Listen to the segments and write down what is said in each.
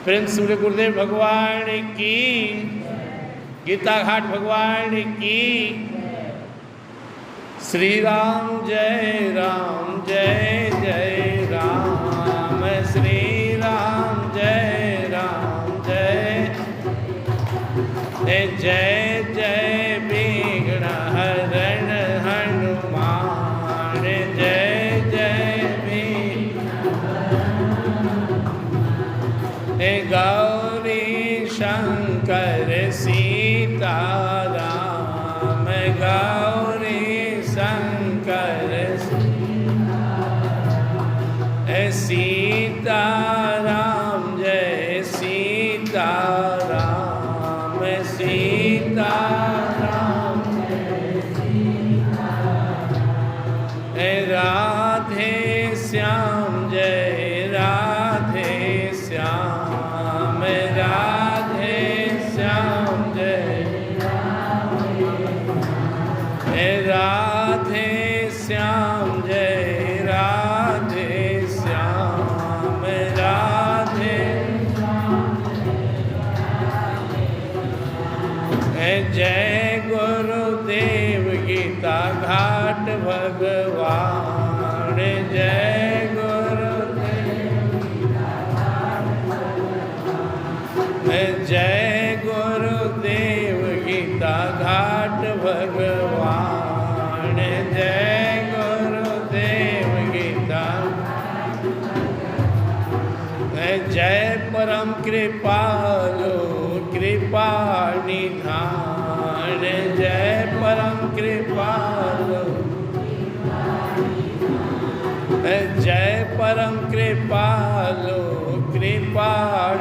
प्रेम सूर्य गुरुदेव भगवान की, गीता घाट भगवान की। श्री राम जय जय राम, श्री राम जय जय जय विघ्न हरण हनुमान, जय जय गौरी शंकर सीताराम, गौरी शंकर सीताराम, जय सीताराम, सीताराम राधे श्याम, जय राधे श्याम, राधे श्याम, जय राधे श्याम, जय राधे श्याम, राधे जय गुरुदेव गीता घाट भगवान, जय गुरुदेव, जय गुरुदेव गीता घाट भगवान, जय गुरुदेव गीता, जय परम कृपालु कृपा निधान, जय परम कृपालु, जय परम कृपालु कृपा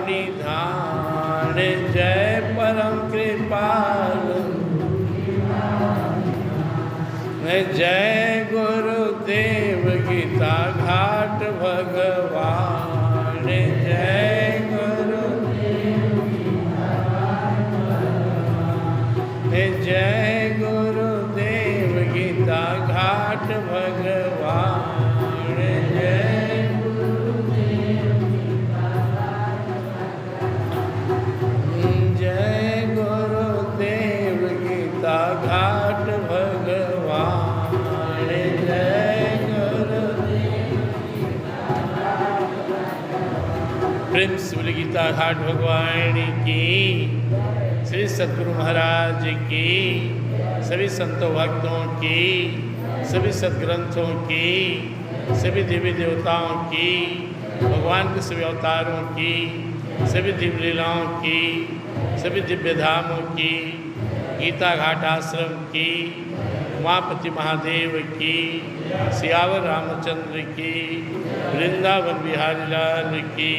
निधान, जय परम कृपालु, जय गुरुदेव गीता घाट भगवान, जय गुरुदेव, जय गुरुदेव गीता घाट भगवान, जय गुरुदेव, जय गुरुदेव गीता घाट भगवान, जय गुरुदेव। प्रेम सूर्य गीता घाट भगवान की, श्री सद्गुरु महाराज की, सभी संतों भक्तों की, सभी सद्ग्रंथों की, सभी देवी देवताओं की, भगवान के सभी अवतारों की, सभी दिव्य लीलाओं की, सभी दिव्य धामों की, गीता घाट आश्रम की, उमापति महादेव की, सियावर रामचंद्र की, वृंदावन बिहारी लाल की,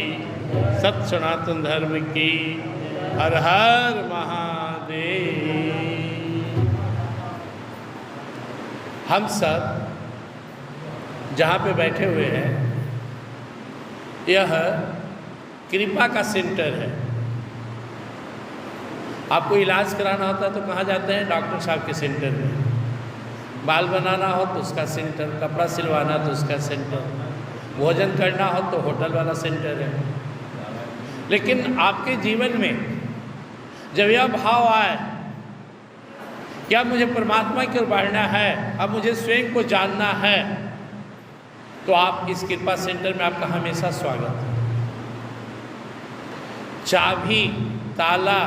सत सनातन धर्म की, हर हर महादेव। हम सब जहाँ पे बैठे हुए हैं, यह कृपा का सेंटर है। आपको इलाज कराना होता है तो कहाँ जाते हैं? डॉक्टर साहब के सेंटर में। बाल बनाना हो तो उसका सेंटर, कपड़ा सिलवाना तो उसका सेंटर, भोजन करना हो तो होटल वाला सेंटर है। लेकिन आपके जीवन में जब यह भाव आए कि अब मुझे परमात्मा की ओर बढ़ना है, अब मुझे स्वयं को जानना है, तो आप इस कृपा सेंटर में आपका हमेशा स्वागत है। चाबी, ताला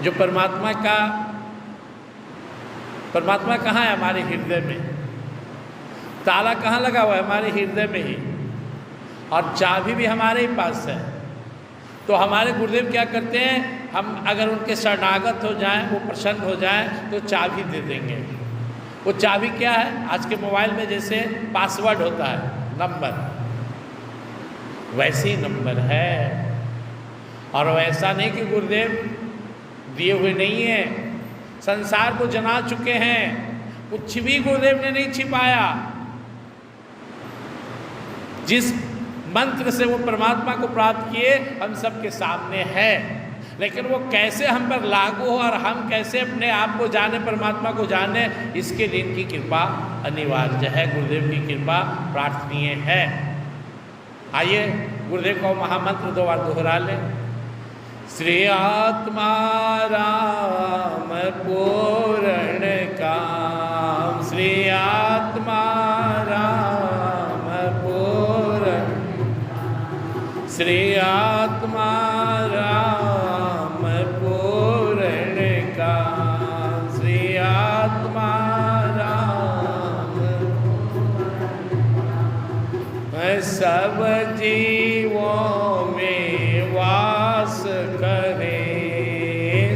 जो परमात्मा कहाँ है? हमारे हृदय में। ताला कहाँ लगा हुआ है? हमारे हृदय में ही। और चाबी भी हमारे ही पास है। तो हमारे गुरुदेव क्या करते हैं? हम अगर उनके शरणागत हो जाएं, वो प्रसन्न हो जाएं, तो चाबी दे देंगे। वो चाबी क्या है? आज के मोबाइल में जैसे पासवर्ड होता है, नंबर, वैसे ही नंबर है। और वैसा नहीं कि गुरुदेव दिए हुए नहीं है, संसार को जना चुके हैं, कुछ भी गुरुदेव ने नहीं छिपाया। जिस मंत्र से वो परमात्मा को प्राप्त किए हम सबके सामने है, लेकिन वो कैसे हम पर लागू हो और हम कैसे अपने आप को जाने, परमात्मा को जाने, इसके लिए इनकी कृपा अनिवार्य है, गुरुदेव की कृपा प्रार्थनीय है। आइए गुरुदेव को महामंत्र 2 बार दोहरा लें। श्री आत्मा राम पूर्ण काम, श्री आत्मा राम पूर्ण, श्री आत्मा राम पूर्ण काम, श्री आत्मा राम। सब जीवों में वास करे,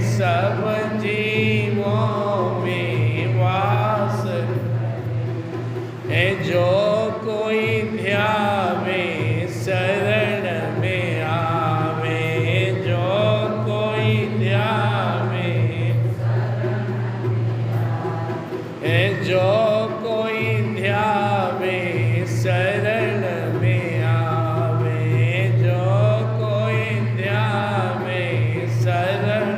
सब जीवों में वास है, जो कोई ध्यावे शरण में आवे, जो कोई ध्यावे, जो कोई ध्यावे शरण में आवे, जो कोई ध्यावे शरण,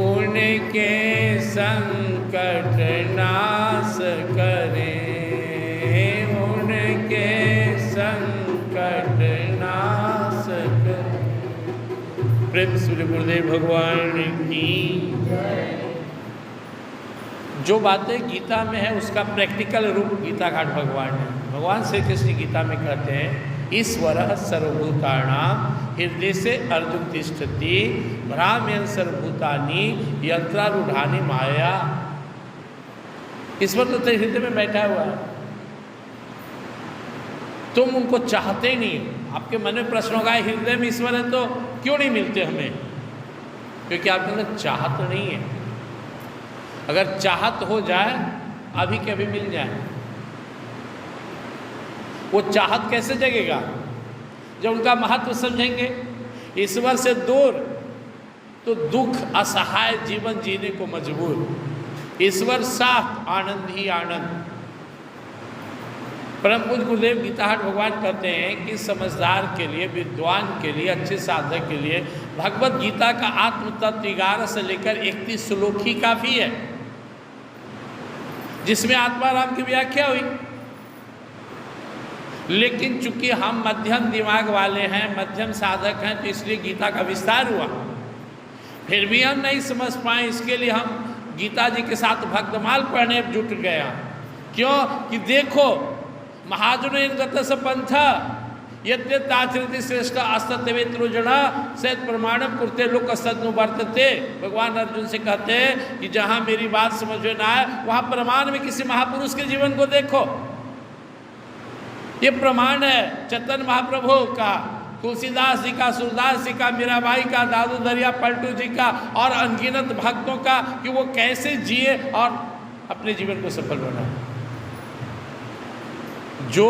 उनके संकट नाश करे, उनके संकट नाश करे। प्रेम सूर्य गुरुदेव भगवान की। जो बातें गीता में है उसका प्रैक्टिकल रूप गीता घाट भगवान है। भगवान श्री कृष्ण गीता में कहते हैं ईश्वरः सर्वभूतानां हृदय से अर्जुन तिष्ठति भ्राम्यन् सर्वभूतानि यंत्रारूढ़ानि माया। ईश्वर तो तेरे हृदय में बैठा हुआ है, तुम उनको चाहते ही नहीं। आपके मन में प्रश्न होगा हृदय में ईश्वर है तो क्यों नहीं मिलते हमें? क्योंकि आपके अंदर चाहत नहीं है। अगर चाहत हो जाए अभी के अभी मिल जाए। वो चाहत कैसे जगेगा? जब उनका महत्व समझेंगे। ईश्वर से दूर तो दुख असहाय जीवन जीने को मजबूर। ईश्वर साथ आनंद ही आनंद। परम पूज्य गुरुदेव गीताहाट भगवान कहते हैं कि समझदार के लिए, विद्वान के लिए, अच्छे साधक के लिए भगवत गीता का आत्म तत्व 11 से लेकर 31 श्लोक ही काफी है, जिसमें आत्माराम की व्याख्या हुई। लेकिन चूंकि हम मध्यम दिमाग वाले हैं, मध्यम साधक हैं, तो इसलिए गीता का विस्तार हुआ। फिर भी हम नहीं समझ पाए, इसके लिए हम गीता जी के साथ भक्तमाल पढ़ने जुट गया। क्यों कि देखो महाजन गत पंथ यद्यताचरति श्रेष्ठ अस्तवेत्रुजना सत प्रमाणम कुर्ते लोक सदनु वर्तते। भगवान अर्जुन से कहते हैं कि जहाँ मेरी बात समझ में ना आए वहाँ प्रमाण में किसी महापुरुष के जीवन को देखो। ये प्रमाण है चैतन्य महाप्रभु का, तुलसीदास जी का, सूरदास जी का, मीराबाई का, दादू दरिया पलटू जी का और अनगिनत भक्तों का, कि वो कैसे जिए और अपने जीवन को सफल बनाए। जो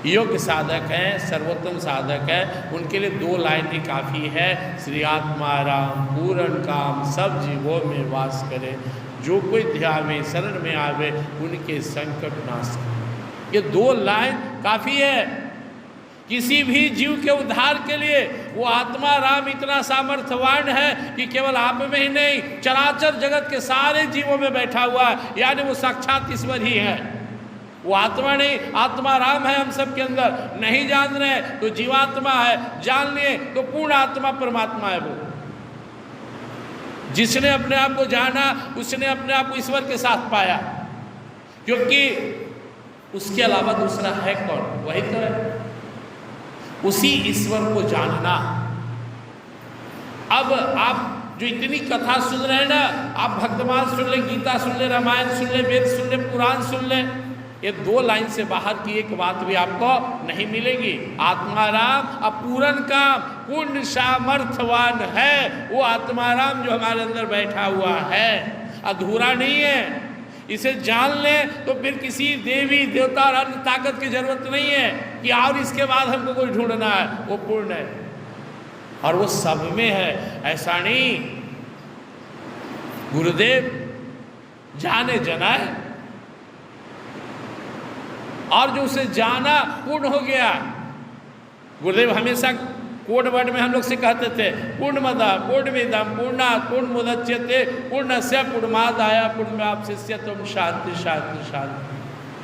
योग्य साधक हैं, सर्वोत्तम साधक है, उनके लिए 2 लाइन ही काफ़ी है। श्री आत्मा राम पूर्ण काम सब जीवों में वास करे, जो कोई ध्यावे शरण में आवे उनके संकट नाश करे। ये 2 लाइन काफ़ी है किसी भी जीव के उद्धार के लिए। वो आत्मा राम इतना सामर्थ्यवान है कि केवल आप में ही नहीं, चराचर जगत के सारे जीवों में बैठा हुआ है, यानी वो साक्षात ईश्वर ही है। वो आत्मा नहीं, आत्मा राम है हम सब के अंदर। नहीं जान रहे तो जीवात्मा है, जान लिए तो पूर्ण आत्मा परमात्मा है। वो जिसने अपने आप को जाना उसने अपने आप को ईश्वर के साथ पाया, क्योंकि उसके अलावा दूसरा है कौन? वही तो है, उसी ईश्वर को जानना। अब आप जो इतनी कथा सुन रहे हैं ना, आप भक्तमाल सुन ले, गीता सुन ले, रामायण सुन ले, वेद सुन ले, पुराण सुन ले, ये 2 लाइन से बाहर की एक बात भी आपको नहीं मिलेगी। आत्माराम अपूर्ण काम पूर्ण सामर्थ्यवान है। वो आत्माराम जो हमारे अंदर बैठा हुआ है अधूरा नहीं है। इसे जान लें तो फिर किसी देवी देवता और अन्य ताकत की जरूरत नहीं है कि और इसके बाद हमको कोई ढूंढना है। वो पूर्ण है और वो सब में है। ऐसा नहीं गुरुदेव जाने जनाए, और जो उसे जाना पूर्ण हो गया। गुरुदेव हमेशा कोड वर्ड में हम लोग से कहते थे पूर्णमदा पूर्णमिदं पूर्णात् पूर्णमुदच्यते पूर्णस्य पूर्णमादाय पूर्णमेवावशिष्यते। तुम शांति शांति शांति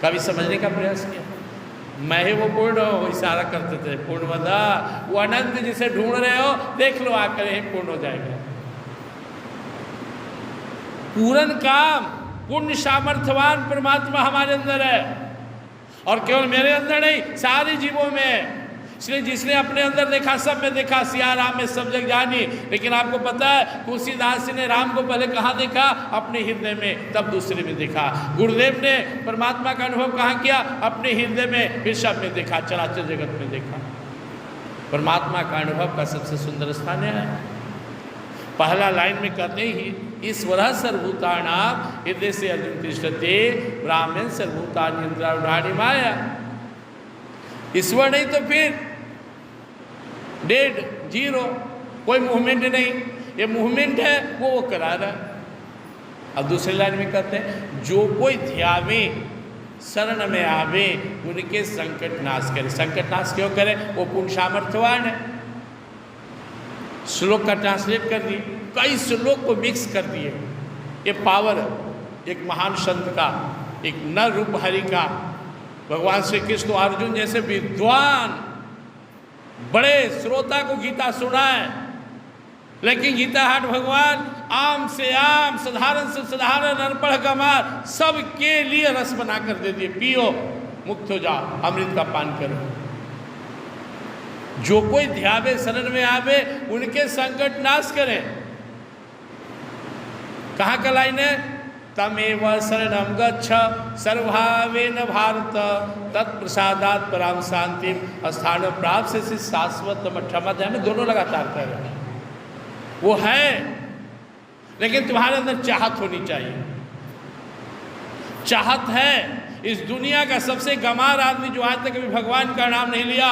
कभी समझने का प्रयास किया? मैं ही वो पूर्ण हो, इशारा करते थे पूर्णवदा, वो अनंत जिसे ढूंढ रहे हो देख लो आकर यही पूर्ण हो जाएगा। पूर्ण काम, पूर्ण सामर्थ्यवान परमात्मा हमारे अंदर है, और केवल मेरे अंदर नहीं, सारे जीवों में। इसलिए जिसने अपने अंदर देखा सब में देखा, सिया राम में सब जग जानी। लेकिन आपको पता है तुलसीदास ने राम को पहले कहाँ देखा? अपने हृदय में, तब दूसरे में देखा। गुरुदेव ने परमात्मा का अनुभव कहाँ किया? अपने हृदय में, फिर सब में देखा, चराचर जगत में देखा। परमात्मा का अनुभव का सबसे सुंदर स्थान है। पहला लाइन में कहते ही ईश्वर सर्वभूतानां हृदय से अर्जुन तिष्ठते ब्राह्मण सर्वभूतानि इंद्रियारूढ़ानि माया। ईश्वर नहीं तो फिर डेड, जीरो, कोई मूवमेंट नहीं। ये मूवमेंट है वो करा रहा है। अब दूसरी लाइन में कहते हैं जो कोई ध्यावे शरण में आवे उनके संकट नाश करे। संकट नाश क्यों करे? वो पूर्ण सामर्थ्यवान है। श्लोक का ट्रांसलेट कर दिए, कई श्लोक को मिक्स कर दिए। ये पावर एक महान संत का, एक नर रूप हरि का, भगवान श्री कृष्ण अर्जुन जैसे विद्वान बड़े श्रोता को गीता सुनाए, लेकिन गीता हाट भगवान आम से आम, साधारण से साधारण, अनपढ़ गंवार सबके लिए रस बना कर दे दिए। पियो, मुक्त हो जाओ, अमृत का पान करो। जो कोई ध्यावे शरण में आवे उनके संकट नाश करें। कहाँ का लाइन है? तमेव शरणं गच्छ सर्वभावेन भारत तत्प्रसादात् पराम शांतिम स्थान प्राप्त से शाश्वतम। अध्याय में दोनों लगातार कर रहे हैं। वो है, लेकिन तुम्हारे अंदर चाहत होनी चाहिए। चाहत है। इस दुनिया का सबसे गंवार आदमी जो आज तक कभी भगवान का नाम नहीं लिया,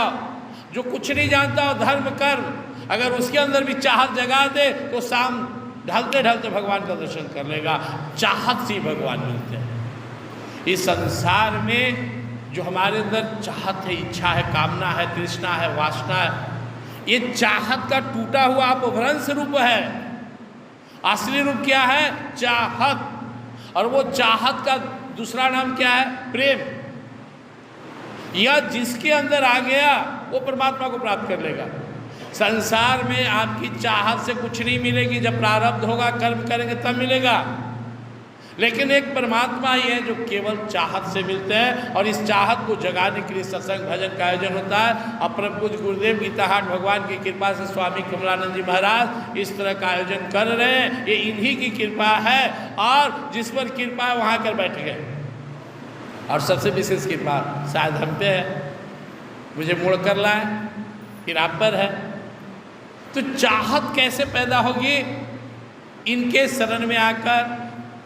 जो कुछ नहीं जानता और धर्म कर्म, अगर उसके अंदर भी चाहत जगा दे तो शाम ढलते ढलते भगवान का दर्शन कर लेगा। चाहत से भगवान मिलते हैं। इस संसार में जो हमारे अंदर चाहत है, इच्छा है, कामना है, तृष्णा है, वासना है, ये चाहत का टूटा हुआ अपभ्रंश रूप है। असली रूप क्या है? चाहत। और वो चाहत का दूसरा नाम क्या है? प्रेम। यह जिसके अंदर आ गया वो परमात्मा को प्राप्त कर लेगा। संसार में आपकी चाहत से कुछ नहीं मिलेगी। जब प्रारब्ध होगा, कर्म करेंगे तब मिलेगा। लेकिन एक परमात्मा ही है जो केवल चाहत से मिलते हैं, और इस चाहत को जगाने के लिए सत्संग भजन का आयोजन होता है। अब परम पूज्य गुरुदेव गीता हाट भगवान की कृपा से स्वामी कमलानंद जी महाराज इस तरह का आयोजन कर रहे हैं। ये इन्हीं की कृपा है, और जिस पर कृपा है वहाँ कर बैठ गए। और सबसे विशेष कृपा शायद हम पे है, मुझे मोड़ कर लाए, फिर आप पर है। तो चाहत कैसे पैदा होगी? इनके शरण में आकर,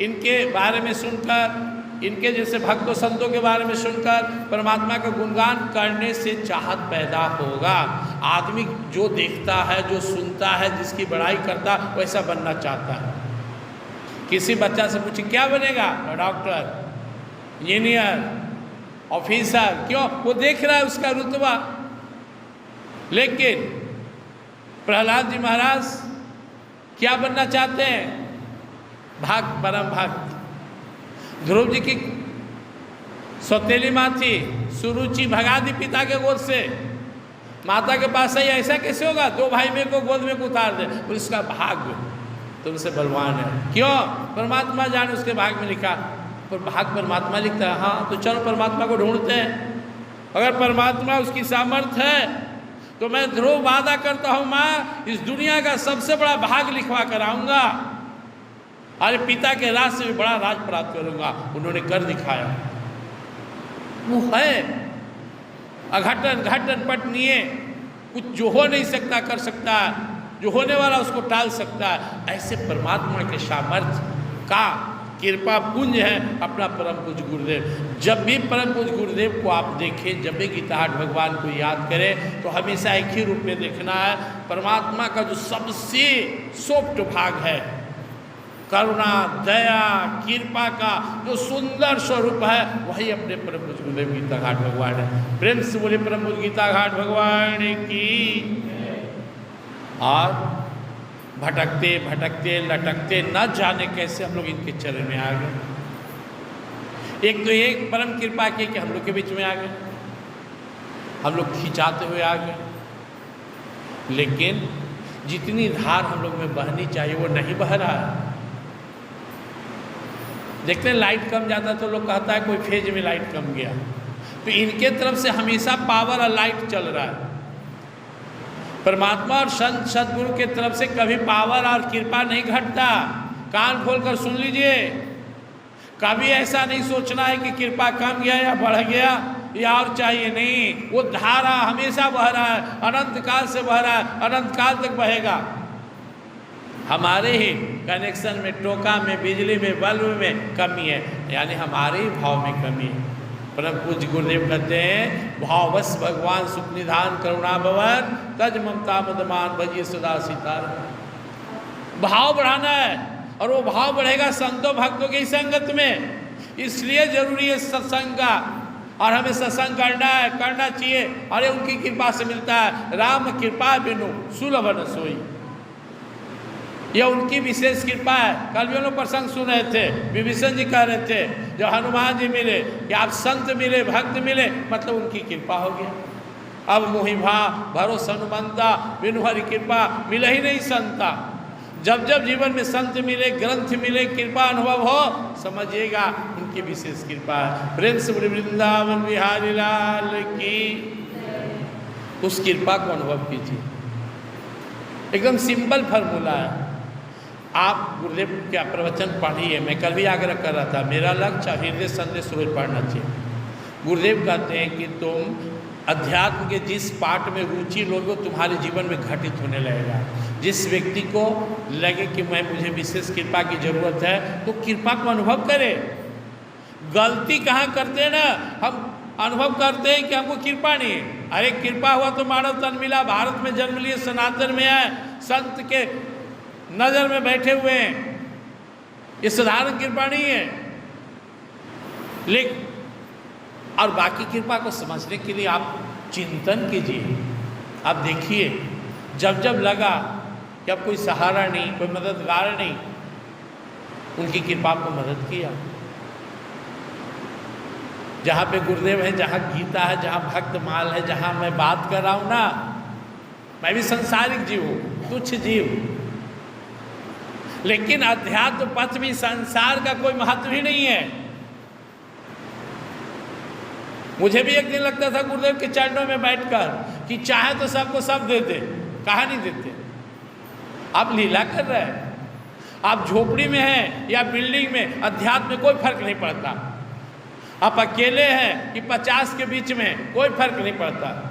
इनके बारे में सुनकर, इनके जैसे भक्तों संतों के बारे में सुनकर परमात्मा का गुणगान करने से चाहत पैदा होगा। आदमी जो देखता है, जो सुनता है, जिसकी बड़ाई करता है, वैसा बनना चाहता है। किसी बच्चा से पूछे क्या बनेगा? Doctor, engineer, officer. क्यों? वो देख रहा है उसका रुतबा। लेकिन प्रहलाद जी महाराज क्या बनना चाहते हैं? भक्त, परम भक्त। ध्रुव जी की सौतेली माँ थी सुरुचि, भगा दी पिता के गोद से। माता के पास आई, ऐसा कैसे होगा? दो भाई मेरे को गोद में उतार दे। और इसका भाग्य तुमसे बलवान है। क्यों? परमात्मा जाने उसके भाग में लिखा। पर भाग परमात्मा लिखता है। हाँ, तो चलो परमात्मा को ढूंढते हैं। अगर परमात्मा उसकी सामर्थ्य है तो मैं ध्रुव वादा करता हूँ, माँ इस दुनिया का सबसे बड़ा भाग लिखवा कर आऊँगा, अरे पिता के राज से भी बड़ा राज प्राप्त करूँगा। उन्होंने कर दिखाया। वो है अघटन घटन पटनीय, कुछ जो हो नहीं सकता कर सकता है, जो होने वाला उसको टाल सकता है। ऐसे परमात्मा के सामर्थ्य का कृपा पुंज है अपना परम पूज्य गुरुदेव। जब भी परम पूज्य गुरुदेव को आप देखें, जब भी गीता हाट भगवान को याद करें, तो हमेशा एक ही रूप में देखना है। परमात्मा का जो सबसे सॉफ्ट भाग है, करुणा, दया, कृपा का जो सुंदर स्वरूप है, वही अपने परम पूज्य गुरुदेव गीता घाट भगवान है। प्रेम से बोले परम पूज्य गीता घाट भगवान की। और भटकते भटकते लटकते न जाने कैसे हम लोग इनके चरण में आ गए। एक तो ये परम कृपा की कि हम लोग के बीच में आ गए। हम लोग खिंचाते हुए आ गए, लेकिन जितनी धार हम लोग में बहनी चाहिए वो नहीं बह रहा है। देखते हैं लाइट कम जाता है तो लोग कहता है कोई फेज में लाइट कम गया, तो इनके तरफ से हमेशा पावर और लाइट चल रहा है। परमात्मा और संत सदगुरु के तरफ से कभी पावर और कृपा नहीं घटता। कान खोलकर सुन लीजिए, कभी ऐसा नहीं सोचना है कि कृपा कम गया या बढ़ गया या और चाहिए, नहीं। वो धारा हमेशा बह रहा है, अनंत काल से बह रहा है, अनंत काल तक बहेगा। हमारे ही कनेक्शन में, टोका में, बिजली में, बल्ब में कमी है, यानी हमारे ही भाव में कमी है। परम पूज्य गुरुदेव कहते हैं, भाववश भगवान सुख निधान करुणा भवन तज ममता मदमान भजिए सदा सीतार। भाव बढ़ाना है, और वो भाव बढ़ेगा संतों भक्तों की संगत में। इसलिए जरूरी है सत्संग का, और हमें सत्संग करना है, करना चाहिए। अरे उनकी कृपा से मिलता है, राम कृपा बिनु सुलभ न सोई, यह उनकी विशेष कृपा है। कल भी हम लोग प्रसंग सुन रहे थे, विभीषण जी कह रहे थे जब हनुमान जी मिले कि आप संत मिले, भक्त मिले, मतलब उनकी कृपा हो गया। अब मोहि भा भरोसा अनुबंधा बिनु हरि कृपा मिले ही नहीं संता। जब जब जीवन में संत मिले, ग्रंथ मिले, कृपा अनुभव हो, समझिएगा उनकी विशेष कृपा है। प्रेम से वृंदावन बिहारी लाल की, उस कृपा को अनुभव कीजिए। एकदम सिंपल फार्मूला है। आप गुरुदेव के प्रवचन पढ़िए। मैं कल भी आग्रह कर रहा था, मेरा लक्ष्य हृदय संदेश रोज पढ़ना चाहिए। गुरुदेव कहते हैं कि तुम अध्यात्म के जिस पाठ में रुचि लोगे तुम्हारे जीवन में घटित होने लगेगा। जिस व्यक्ति को लगे कि मुझे विशेष कृपा की जरूरत है, तो कृपा को अनुभव करे। गलती कहाँ करते हैं ना, हम अनुभव करते हैं कि हमको कृपा नहीं है। अरे कृपा हुआ तो मानव तन मिला, भारत में जन्म लिए, सनातन में आए, संत के नजर में बैठे हुए हैं, ये साधारण कृपा नहीं है। लेकिन और बाकी कृपा को समझने के लिए आप चिंतन कीजिए। आप देखिए, जब जब लगा कि अब कोई सहारा नहीं, कोई मददगार नहीं, उनकी कृपा को मदद किया। जहाँ पे गुरुदेव है, जहाँ गीता है, जहाँ भक्त माल है, जहाँ मैं बात कर रहा हूँ ना, मैं भी संसारिक जीव हूँ, तुच्छ जीव, लेकिन अध्यात्म पथ में संसार का कोई महत्व ही नहीं है। मुझे भी एक दिन लगता था गुरुदेव के चरणों में बैठकर कि चाहे तो सबको सब दे दे, कहा नहीं देते। आप लीला कर रहे हैं, आप झोपड़ी में हैं या बिल्डिंग में, अध्यात्म में कोई फर्क नहीं पड़ता। आप अकेले हैं कि 50 के बीच में, कोई फर्क नहीं पड़ता।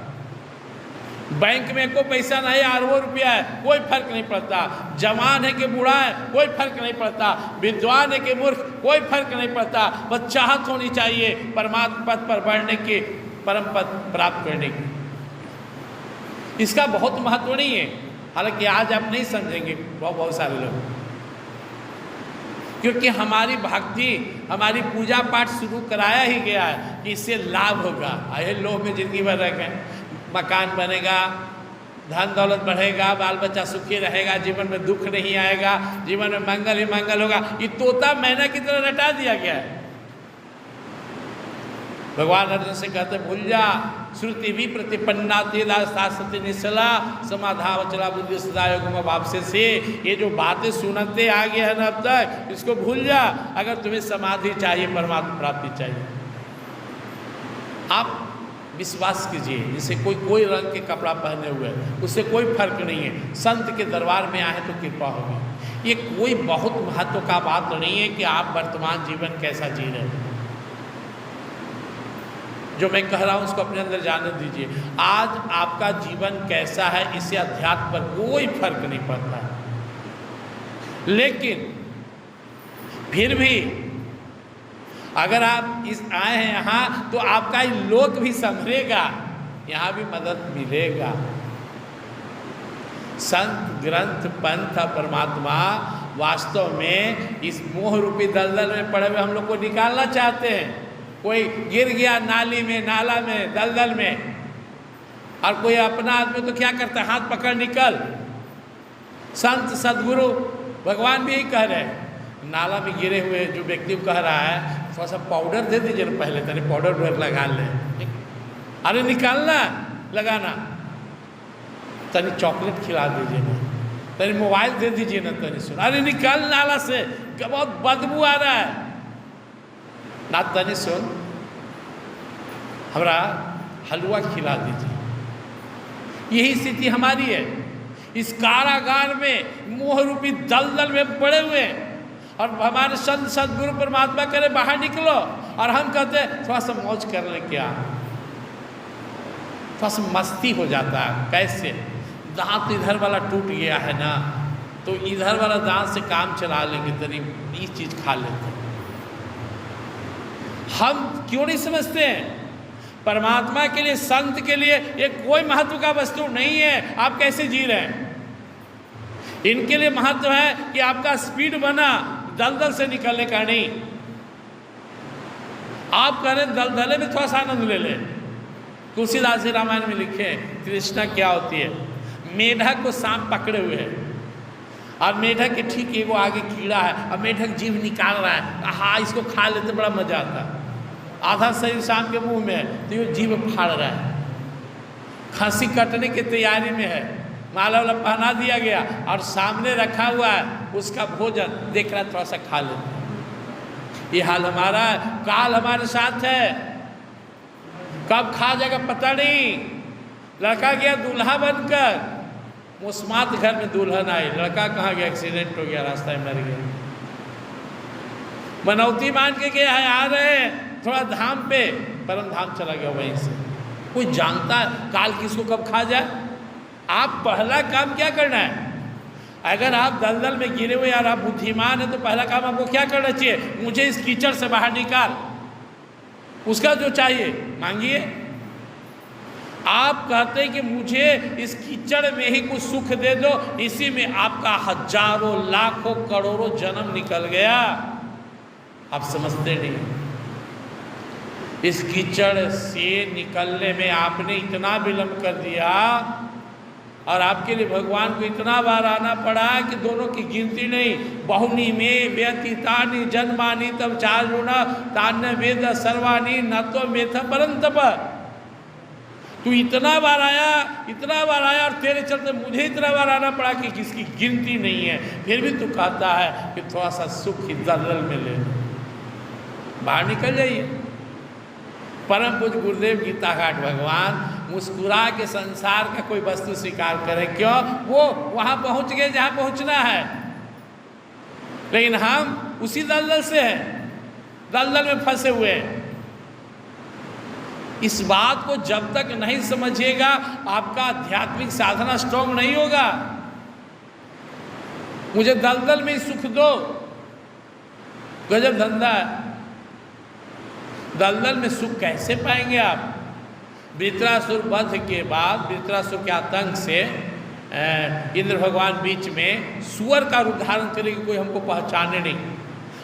बैंक में कोई पैसा नहीं, अरबों रुपया है, कोई फर्क नहीं पड़ता। जवान है कि बूढ़ा है, कोई फर्क नहीं पड़ता। विद्वान है कि मूर्ख, कोई फर्क नहीं पड़ता। बस चाहत होनी चाहिए परमात्मा पथ पर बढ़ने की, परम पद प्राप्त करने की। इसका बहुत महत्व नहीं है। हालांकि आज आप नहीं समझेंगे बहुत सारे लोग, क्योंकि हमारी भक्ति, हमारी पूजा पाठ शुरू कराया ही गया है कि इससे लाभ होगा। आए लोग में जिंदगी भर रह गए, मकान बनेगा, धन दौलत बढ़ेगा, बाल बच्चा सुखी रहेगा, जीवन में दुख नहीं आएगा, जीवन में मंगल ही मंगल होगा। ये तोता मैना की तरह रटा दिया गया है। भगवान अर्जुन से कहते भूल जा, श्रुति भी प्रतिपन्ना तेदास्तासति निश्चला समाधावचला बुद्धि सदायोग भाव से। ये जो बातें सुनते आ गए हैं ना अब तक, इसको भूल जा। अगर तुम्हें समाधि चाहिए, परमात्मा प्राप्ति चाहिए, आप विश्वास कीजिए। जिसे कोई रंग के कपड़ा पहने हुए है, उससे कोई फर्क नहीं है। संत के दरबार में आए तो कृपा होगी। ये कोई बहुत महत्व का बात नहीं है कि आप वर्तमान जीवन कैसा जी रहे हैं। जो मैं कह रहा हूँ उसको अपने अंदर जाने दीजिए। आज आपका जीवन कैसा है, इससे अध्यात्म पर कोई फर्क नहीं पड़ता है। लेकिन फिर भी अगर आप इस आए हैं यहाँ, तो आपका लोक भी संभलेगा, यहाँ भी मदद मिलेगा। संत, ग्रंथ, पंथ, परमात्मा वास्तव में इस मोह रूपी दलदल में पड़े हुए हम लोग को निकालना चाहते हैं। कोई गिर गया नाली में, नाला में, दलदल में, और कोई अपना आदमी तो क्या करता है, हाथ पकड़ निकल। संत सदगुरु भगवान भी यही कह रहे हैं। नाला में गिरे हुए जो व्यक्ति को कह रहा है, थोड़ा सा पाउडर दे दीजिए ना, पहले तने पाउडर लगा लें, अरे निकालना लगाना, तनी चॉकलेट खिला दीजिए ना, तनी मोबाइल दे दीजिए ना, तनी सुन, अरे निकाल नाला से बहुत बदबू आ रहा है ना, तनी सुन हमारा हलवा खिला दीजिए। यही स्थिति हमारी है। इस कारागार में मोह रूपी दलदल में पड़े हुए हैं और हमारे संत सदगुरु परमात्मा करे बाहर निकलो, और हम कहते हैं थोड़ा सा मौज कर ले, क्या थोड़ा सा मस्ती हो जाता है। कैसे? दांत इधर वाला टूट गया है ना, तो इधर वाला दांत से काम चला लेंगे, तरी ये चीज़ खा लेते हैं। हम क्यों नहीं समझते हैं परमात्मा के लिए, संत के लिए ये कोई महत्व का वस्तु नहीं है। आप कैसे जी रहे हैं? इनके लिए महत्व है कि आपका स्पीड बना, दलदल से निकलने का नहीं। आप कह रहे दलदले में थोड़ा सा आनंद ले लें। तुलसीदास जी रामायण में लिखे कृष्णा क्या होती है, मेढक को सांप पकड़े हुए है और मेढक के ठीक एगो आगे कीड़ा है और मेढक जीभ निकाल रहा है, हाँ इसको खा लेते बड़ा मजा आता है। आधा शरीर सांप के मुंह में है तो ये जीभ फाड़ रहा है, खांसी कटने की तैयारी में है, माला वाला पहना दिया गया और सामने रखा हुआ है उसका भोजन, देख रहा है थोड़ा सा खा लेते। ये हाल हमारा है, काल हमारे साथ है, कब खा जाएगा पता नहीं। लड़का गया दूल्हा बनकर, मुस्मात घर में दुल्हन आई, लड़का कहाँ गया, एक्सीडेंट हो गया, रास्ता में मर गया। मनौती मान के गया है, आ रहे हैं थोड़ा धाम पे, परम धाम चला गया वहीं से। कोई जानता है काल किसको कब खा जाए? आप पहला काम क्या करना है? अगर आप दलदल में गिरे हुए यार, आप बुद्धिमान है, तो पहला काम आपको क्या करना चाहिए? मुझे इस कीचड़ से बाहर निकाल, उसका जो चाहिए मांगिए। आप कहते हैं कि मुझे इस कीचड़ में ही कुछ सुख दे दो, इसी में आपका हजारों लाखों करोड़ों जन्म निकल गया। आप समझते नहीं, इस कीचड़ से निकलने में आपने इतना विलंब कर दिया और आपके लिए भगवान को इतना बार आना पड़ा कि दोनों की गिनती नहीं। बहुनी में व्यतीतानि जन्मानि तब चारुणा तान्य वेद सर्वाणी न तो मेथ परंतप। तू इतना बार आया और तेरे चलते मुझे इतना बार आना पड़ा कि किसकी गिनती नहीं है, फिर भी तू कहता है कि थोड़ा सा सुख ही दलदल में ले, बाहर निकल जाइए। परम पूज्य गुरुदेव गीता घाट भगवान मुस्कुरा के संसार का कोई वस्तु स्वीकार करे, क्यों? वो वहां पहुंच गए जहां पहुंचना है, लेकिन हम उसी दलदल से हैं, दलदल में फंसे हुए हैं। इस बात को जब तक नहीं समझिएगा आपका आध्यात्मिक साधना स्ट्रॉन्ग नहीं होगा। मुझे दलदल में ही सुख दो, गजब धंधा है। दलदल में सुख कैसे पाएंगे आप? वृत्रासुर वध के बाद, वृत्रासुर के आतंक से इंद्र भगवान बीच में सुअर का रूप धारण करे कि कोई हमको पहचाने नहीं,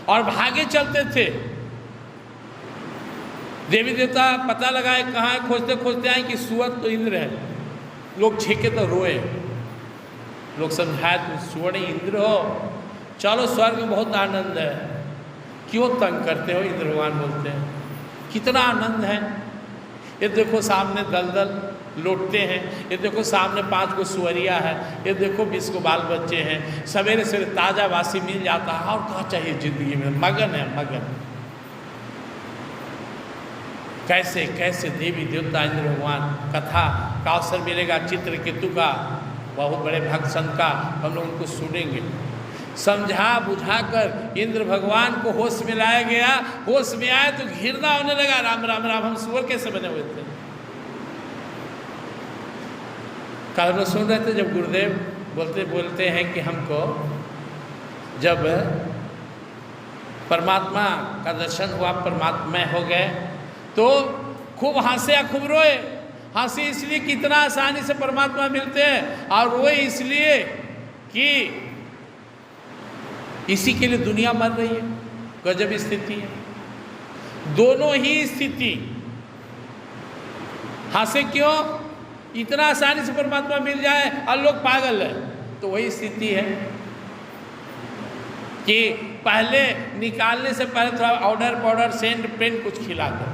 और भागे चलते थे। देवी देवता पता लगाए कहाँ है, खोजते खोजते आए कि सुअर तो इंद्र है। लोग छीके तो रोए, लोग समझाए तुम सुअर इंद्र हो, चलो स्वर्ग में बहुत आनंद है, क्यों तंग करते हो? इंद्र भगवान बोलते हैं कितना आनंद है। ये देखो सामने दलदल लौटते हैं, ये देखो सामने 5 को सुअरिया है, ये देखो 20 को बाल बच्चे हैं, सवेरे सवेरे ताज़ा वासी मिल जाता है, और क्या चाहिए ज़िंदगी में? मगन है मगन। कैसे कैसे देवी देवता इंद्र भगवान, कथा का अवसर मिलेगा चित्रकेतु का, बहुत बड़े भक्त संत का, हम लोग उनको सुनेंगे। समझा बुझाकर इंद्र भगवान को होश में लाया गया, होश में आए तो घृणा होने लगा, राम राम राम, हम सुअर कैसे बने हुए थे? कल हम सुन रहे थे जब गुरुदेव बोलते हैं कि हमको जब परमात्मा का दर्शन हुआ, परमात्मा हो गए, तो खूब हंसे या खूब रोए। हंसे इसलिए कि इतना आसानी से परमात्मा मिलते हैं, और रोए इसलिए कि इसी के लिए दुनिया मर रही है। गजब स्थिति है, दोनों ही स्थिति। हंसे क्यों? इतना आसानी से परमात्मा मिल जाए और लोग पागल है, तो वही स्थिति है कि पहले निकालने से पहले थोड़ा ऑर्डर पाउडर सेंट पेन कुछ खिला दो,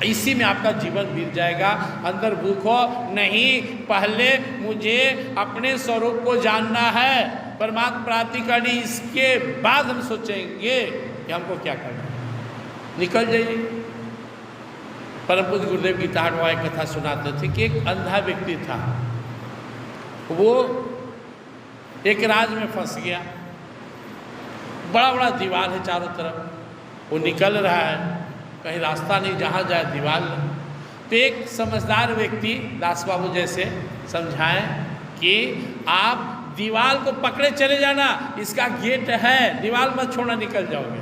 इसी में आपका जीवन बीत जाएगा। अंदर भूखो नहीं, पहले मुझे अपने स्वरूप को जानना है, परमात्मा प्राप्ति करनी, इसके बाद हम सोचेंगे कि हमको क्या करना है। निकल जाइए। परम पूज्य गुरुदेव की ताड़वाई कथा सुनाते थे कि एक अंधा व्यक्ति था, वो एक राज में फंस गया, बड़ा बड़ा दीवार है चारों तरफ, वो निकल रहा है, कहीं रास्ता नहीं, जहाँ जाए दीवार। तो एक समझदार व्यक्ति दास बाबू जैसे समझाएं कि आप दीवार को पकड़े चले जाना, इसका गेट है, दीवार मत छोड़ना, निकल जाओगे।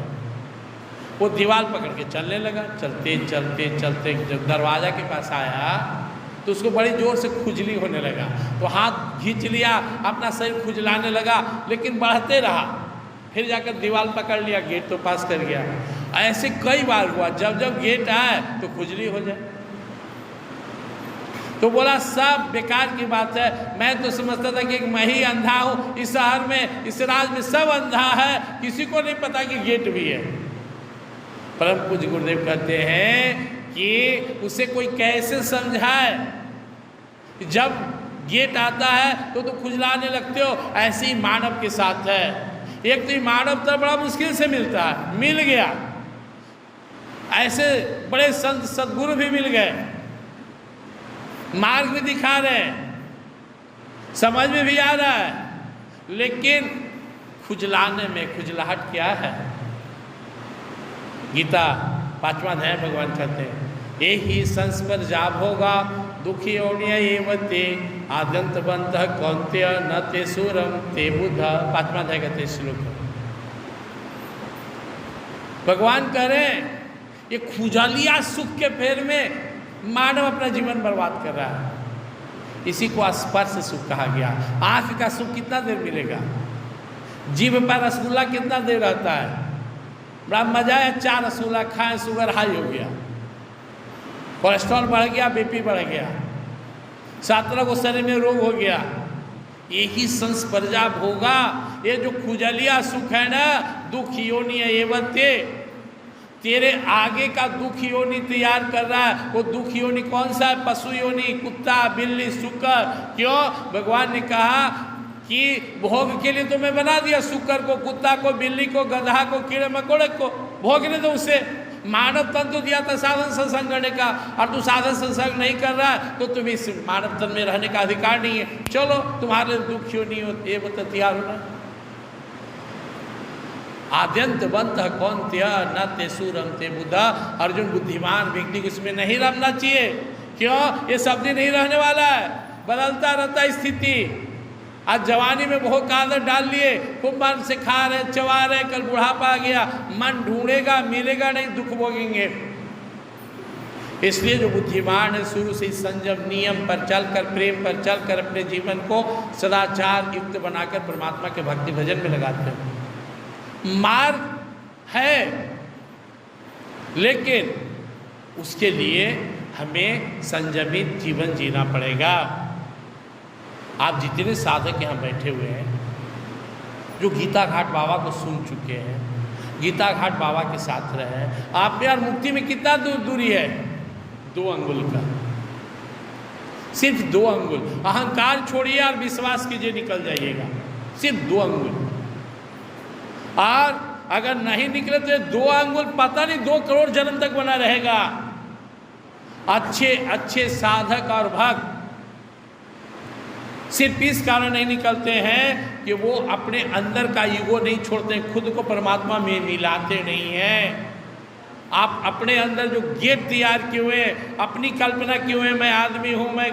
वो दीवार पकड़ के चलने लगा, चलते चलते चलते जब दरवाजा के पास आया तो उसको बड़ी जोर से खुजली होने लगा, तो हाथ खींच लिया, अपना शरीर खुजलाने लगा, लेकिन बढ़ते रहा, फिर जाकर दीवार पकड़ लिया, गेट तो पास कर गया। ऐसे कई बार हुआ, जब जब गेट आए तो खुजली हो जाए। तो बोला सब बेकार की बात है, मैं तो समझता था कि मैं ही अंधा हूँ, इस शहर में, इस राज्य में सब अंधा है, किसी को नहीं पता कि गेट भी है। परम पूज्य गुरुदेव कहते हैं कि उसे कोई कैसे समझाए, जब गेट आता है तो खुजलाने लगते हो। ऐसे ही मानव के साथ है, एक तो मानव तो बड़ा मुश्किल से मिलता है, मिल गया, ऐसे बड़े संत सद्गुरु भी मिल गए, मार्ग भी दिखा रहे हैं, समझ में भी आ रहा है, लेकिन खुजलाने में खुजलाहट क्या है। गीता 5वां अध्याय भगवान कहते हैं, यही संस्पर जाप होगा दुखी ओणिया एवते आद्यंतवंत कौन्त्य न ते सूरम ते बुद्ध। 5वां अध्याय कहते श्लोक। भगवान कह रहे हैं ये खुजलिया सुख के फेर में मानव अपना जीवन बर्बाद कर रहा है। इसी को स्पर्श सुख कहा गया। आँख का सुख कितना देर मिलेगा, जीभ पर रसगुल्ला कितना देर रहता है, बड़ा मजा है, 4 रसगुल्ला खाएं, शुगर हाई हो गया, कोलेस्ट्रॉल बढ़ गया, बीपी बढ़ गया, 17 को शरीर में रोग हो गया। यही संस्पर्जा होगा। ये जो खुजलिया सुख है ना, दुख योनि एवते, तेरे आगे का दुख योनि तैयार कर रहा है। वो दुख योनि कौन सा है? पशु योनि, कुत्ता, बिल्ली, शुकर। क्यों? भगवान ने कहा कि भोग के लिए तो मैं बना दिया, शुकर को, कुत्ता को, बिल्ली को, गधा को, कीड़े मकोड़े को भोगने दो। उसे मानव तन तो दिया था साधन संसर्ग करने का, और तू साधन संसर्ग नहीं कर रहा है तो तुम्हें इस मानव तन में रहने का अधिकार नहीं है। चलो तुम्हारे दुख क्यों नहीं होते, ये बता तैयार होना। आद्यंत बंत कौन्त्य न ते सूरम ते बुद्धा। अर्जुन बुद्धिमान व्यक्ति को इसमें नहीं रमना चाहिए। क्यों? ये सब दिन नहीं रहने वाला है, बदलता रहता है स्थिति। आज जवानी में बहुत कादर डाल लिए, खूब मन से खा रहे, चबा रहे, कल बुढ़ापा आ गया, मन ढूंढेगा, मिलेगा नहीं, दुख भोगेंगे। इसलिए जो बुद्धिमान है शुरू से संयम नियम पर चलकर, प्रेम पर चलकर अपने जीवन को सदाचार युक्त बनाकर परमात्मा के भक्ति भजन में लगाते हैं। मार्ग है, लेकिन उसके लिए हमें संयमित जीवन जीना पड़ेगा। आप जितने साधक यहाँ बैठे हुए हैं, जो गीता घाट बाबा को सुन चुके हैं, गीता घाट बाबा के साथ रहे, आप में यार मुक्ति में कितना दूरी है? 2 अंगुल का, सिर्फ 2 अंगुल। अहंकार छोड़िए और विश्वास कीजिए, निकल जाइएगा। सिर्फ 2 अंगुल। और अगर नहीं निकले तो 2 अंगुल पता नहीं 2 करोड़ जन्म तक बना रहेगा। अच्छे अच्छे साधक और भक्त सिर्फ इस कारण नहीं निकलते हैं कि वो अपने अंदर का ईगो नहीं छोड़ते, खुद को परमात्मा में मिलाते नहीं हैं। आप अपने अंदर जो गेट तैयार किए हुए, अपनी कल्पना किए हुए, मैं आदमी हूँ, मैं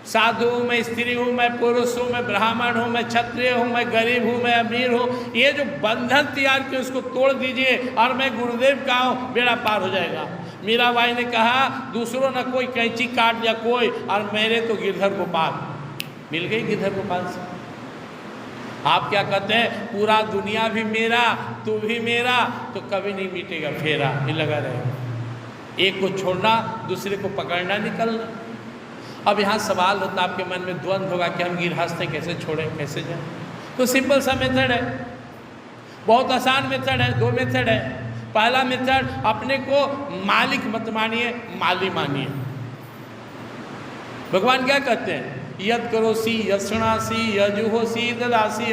साधु हूँ, मैं स्त्री हूँ, मैं पुरुष हूँ, मैं ब्राह्मण हूँ, मैं क्षत्रिय हूँ, मैं गरीब हूँ, मैं अमीर हूँ, ये जो बंधन तैयार किए उसको तोड़ दीजिए और मैं गुरुदेव का हूँ, बेड़ा पार हो जाएगा। मीराबाई ने कहा दूसरों न कोई कैंची काट दिया कोई, और मेरे तो गिरधर गोपाल मिल गई। गिरधर गोपाल से आप क्या कहते हैं? पूरा दुनिया भी मेरा, तू भी मेरा, तो कभी नहीं मिटेगा फेरा, ये लगा रहेगा। एक को छोड़ना, दूसरे को पकड़ना, निकलना। अब यहाँ सवाल होता, आपके मन में द्वंद्व होगा कि हम गृहस्थ कैसे छोड़ें, कैसे जाएं? तो सिंपल सा मेथड है, बहुत आसान मेथड है, 2 मेथड है। पहला मेथड, अपने को मालिक मत मानिए, माली मानिए। भगवान क्या कहते हैं? यद करोसी यद शृणासी यजुहोसी ददासी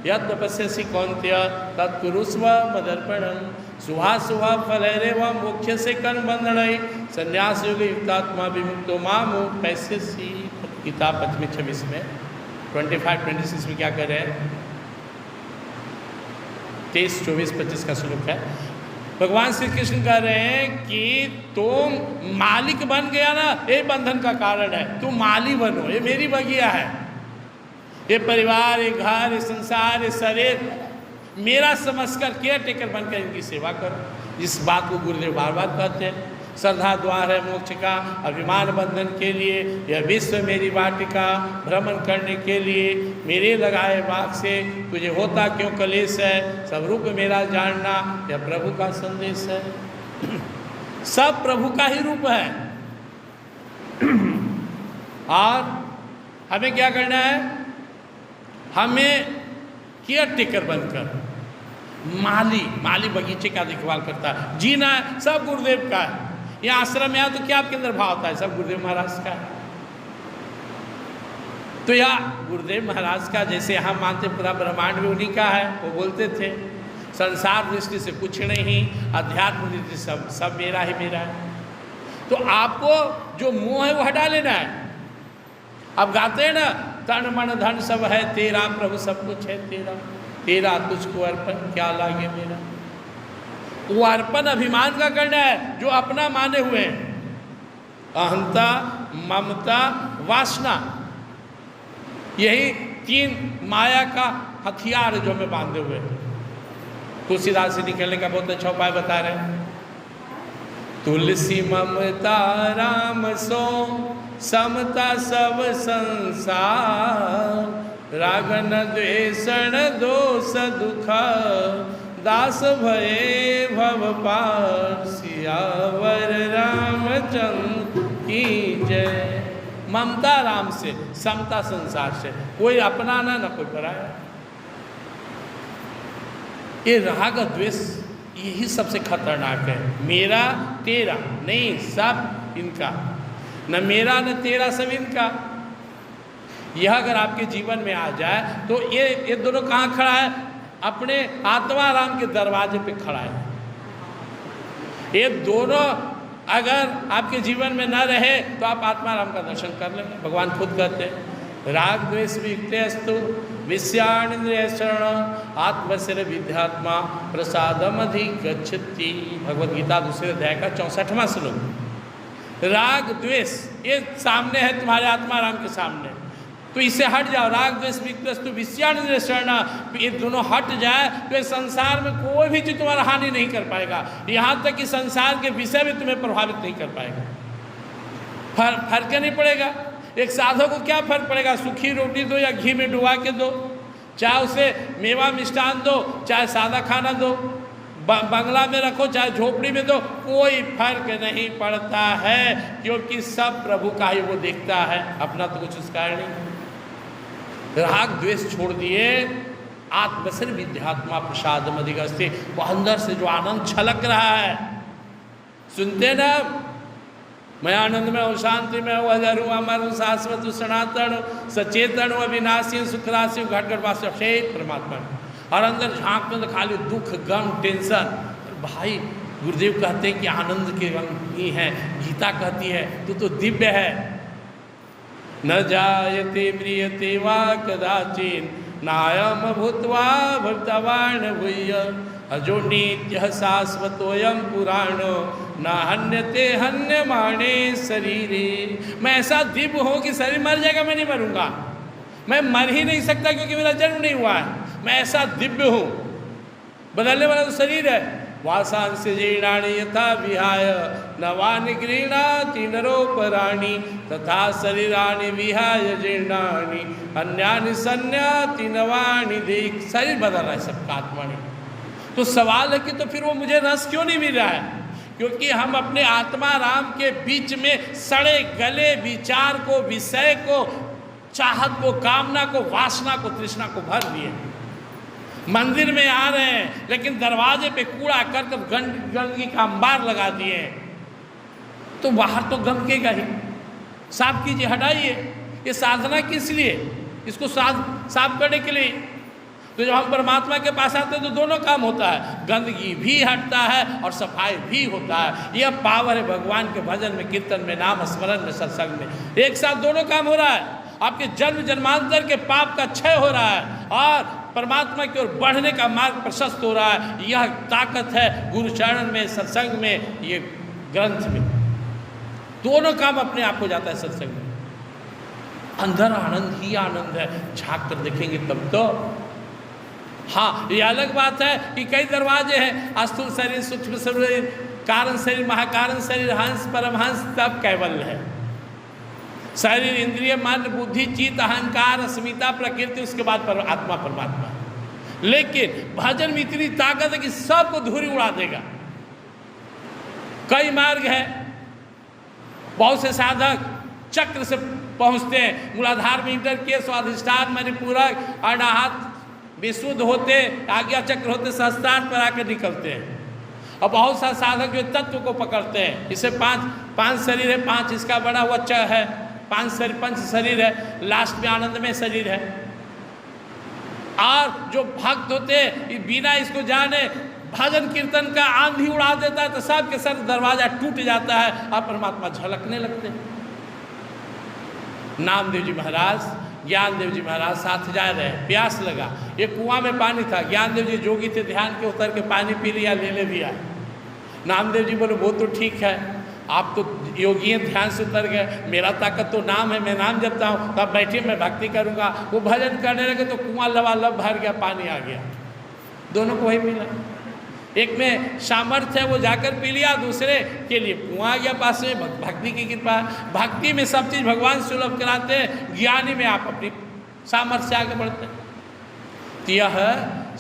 यद तपस्यसि कौन्तेय तत्कुरुस्व मदर्पणम शुभा फलैरेव मोक्ष से कर्म बंधनई संन्यास योग युक्तात्मा विमुक्तो मामो पैस्यसि। गीता 25-26 में 25-26 में क्या कह रहे हैं? 23, 24, 25 का श्लोक है। भगवान श्री कृष्ण कह रहे हैं कि तुम मालिक बन गया ना, ये बंधन का कारण है। तुम माली बनो, ये मेरी बगिया है, ये परिवार, ये घर, ये संसार, ये शरीर मेरा समझकर केयर टेकर बनकर इनकी सेवा करो। इस बात को गुरुदेव बार बार कहते हैं। श्रद्धा द्वार है मोक्ष का, अभिमान बंधन के लिए यह विश्व मेरी वाटिका, भ्रमण करने के लिए मेरे लगाए बाग से तुझे होता क्यों कलेश है, सब रूप मेरा जानना यह प्रभु का संदेश है। सब प्रभु का ही रूप है। और हमें क्या करना है? हमें केयर टेकर बनकर माली बगीचे का देखभाल करता है, जीना है सब गुरुदेव का है। यहाँ आश्रम में आया तो क्या आपके अंदर भाव होता है? सब गुरुदेव महाराज का है। तो यह गुरुदेव महाराज का, जैसे हम मानते पूरा ब्रह्मांड में उन्हीं का है। वो बोलते थे संसार दृष्टि से कुछ नहीं, अध्यात्म दृष्टि से सब मेरा ही मेरा है। तो आपको जो मोह है वो हटा लेना है। अब गाते हैं ना, तन मन धन सब है तेरा, प्रभु सब कुछ है तेरा, तेरा तुझको अर्पण क्या लागे मेरा। वो अर्पण अभिमान का करना है जो अपना माने हुए हैं। अहंता, ममता, वासना, यही 3 माया का हथियार जो हमें बांधे हुए हैं। तुलसीदास से निकलने का बहुत अच्छा उपाय बता रहे हैं। तुलसी ममता राम सो समता सब संसार, रागन द्वेषण दोष दुख, दास भये भव पार, सियावर रामचंद्र की जय। ममता राम से, समता संसार से, कोई अपना ना कोई पराया। ये राग द्वेष यही सबसे खतरनाक है। मेरा तेरा नहीं, सब इनका, न मेरा न तेरा, सब इनका। यह अगर आपके जीवन में आ जाए तो ये दोनों कहाँ खड़ा है? अपने आत्मा राम के दरवाजे पे खड़ा है। ये दोनों अगर आपके जीवन में न रहे तो आप आत्मा राम का दर्शन कर लेंगे। भगवान खुद कहते हैं राग द्वेष वियुक्तेस्तु विषयानिंद्रिय शरण आत्मसिर विद्यात्मा प्रसादम अधिगच्छति। भगवद गीता 2 अध्याय का 64वां श्लोक। राग द्वेष ये सामने है, तुम्हारे आत्मा राम के सामने, तो इससे हट जाओ। राग द्वेष वियुक्तेस्तु विषयानिंद्रिय शरण, ये दोनों हट जाए तो इस संसार में कोई भी चीज तुम्हारा हानि नहीं कर पाएगा। यहाँ तक कि संसार के विषय भी तुम्हें प्रभावित नहीं कर पाएगा। फर्क नहीं पड़ेगा। एक साधक को क्या फर्क पड़ेगा? सूखी रोटी दो या घी में डुबा के दो, चाहे उसे मेवा मिष्ठान दो, चाहे सादा खाना दो, बंगला में रखो चाहे झोपड़ी में दो, कोई फर्क नहीं पड़ता है, क्योंकि सब प्रभु का ही वो देखता है, अपना तो कुछ उसका नहीं। राग द्वेष छोड़ दिए, आत्मसिर विद्यात्मा प्रसादम अधिगच्छति। वो अंदर से जो आनंद छलक रहा है, सुनते ना, मैं आनंद में हूँ, शांति में हूँ, अजर हूँ, अमर हूँ, शाश्वत हूँ, सनातन हूँ, सचेतन हूँ, अविनाशी हूँ, सुखराशि हूँ, घट घट वासी शेष परमात्मा। और अंदर झांकते तो खाली दुख, गम, टेंशन। भाई गुरुदेव कहते हैं कि आनंद के रंग ही हैं। गीता कहती है तू तो दिव्य है। न जायते म्रियते वा कदाचिन नायम भूत्वा भक्तवान भूय, अजो नित्य शाश्वतोयम पुराणो न हन्यते हन्यमाने शरीरे। मैं ऐसा दिव्य हूँ कि शरीर मर जाएगा, मैं नहीं मरूंगा, मैं मर ही नहीं सकता क्योंकि मेरा जन्म नहीं हुआ है। मैं ऐसा दिव्य हूँ, बदलने वाला तो शरीर है। वासांश जीर्णानि यथा विहाय नवानि गृह्णाति नरोपराणि, तथा शरीराणि विहाय जीर्णानि अन्यानि संयाति नवानि देख। शरीर बदल रहा है सबका, आत्मा नहीं। तो सवाल है कि तो फिर वो मुझे रस क्यों नहीं मिल रहा है? क्योंकि हम अपने आत्मा राम के बीच में सड़े गले विचार को, विषय को, चाहत को, कामना को, वासना को, तृष्णा को भर दिए। मंदिर में आ रहे हैं लेकिन दरवाजे पे कूड़ा करके गंदगी का अंबार लगा दिए हैं, तो बाहर तो गंदकेगा ही। साफ कीजिए, हटाइए। ये साधना किस लिए? इसको साफ करने के लिए। तो जब हम परमात्मा के पास आते हैं तो दोनों काम होता है, गंदगी भी हटता है और सफाई भी होता है। यह पावर है भगवान के भजन में, कीर्तन में, नाम स्मरण में, सत्संग में। एक साथ दोनों काम हो रहा है। आपके जन्म जन्मांतर के पाप का क्षय हो रहा है और परमात्मा की ओर बढ़ने का मार्ग प्रशस्त हो रहा है। यह ताकत है गुरु चरण में, सत्संग में, ये ग्रंथ में। दोनों काम अपने आप हो जाता है सत्संग में। अंदर आनंद ही आनंद है, झांक कर देखेंगे तब तो। हाँ, ये अलग बात है कि कई दरवाजे हैं, स्थूल शरीर, सूक्ष्म शरीर, कारण शरीर, महाकारण शरीर, हंस, परमहंस, तब कैवल्य है। शरीर, इंद्रिय, मन, बुद्धि, चित्त, अहंकार, अस्मिता, प्रकृति, उसके बाद आत्मा परमात्मा। लेकिन भजन में इतनी ताकत है कि सबको धूरी उड़ा देगा। कई मार्ग है, बहुत से साधक चक्र से पहुंचते हैं, मूलाधार में इंटर किए, स्वाधिष्ठान, मणिपूरक, अनाहत, विशुद्ध होते, आज्ञा चक्र होते, सहस्त्रार पर आकर निकलते हैं। और बहुत सा साधक जो तत्व को पकड़ते हैं, इसे पांच शरीर है, पांच इसका बड़ा हुआ है, पंच शरीर है, लास्ट में आनंद में शरीर है। और जो भक्त होते हैं बिना इसको जाने भजन कीर्तन का आंधी उड़ा देता है, तो सबके सर दरवाजा टूट जाता है और परमात्मा झलकने लगते हैं। नामदेव जी महाराज, ज्ञानदेव जी महाराज साथ जा रहे हैं, प्यास लगा, ये कुआं में पानी था। ज्ञानदेव जी जोगी थे, ध्यान के उतर के पानी पी लिया, ले भी आए। नामदेव जी बोले वो तो ठीक है, आप तो योगी हैं, ध्यान से उतर गए, मेरा ताकत तो नाम है, मैं नाम जपता हूँ, तब बैठिए मैं भक्ति करूँगा। वो भजन करने लगे तो कुआं लबालब भर गया, पानी आ गया। दोनों को वही मिला। एक में सामर्थ्य है, वो जाकर पी लिया, दूसरे के लिए कुआं आ गया पास में। भक्ति की कृपा है। भक्ति में सब चीज़ भगवान सुलभ कराते हैं, ज्ञानी में आप अपनी सामर्थ्य से आगे बढ़ते हैं। तो यह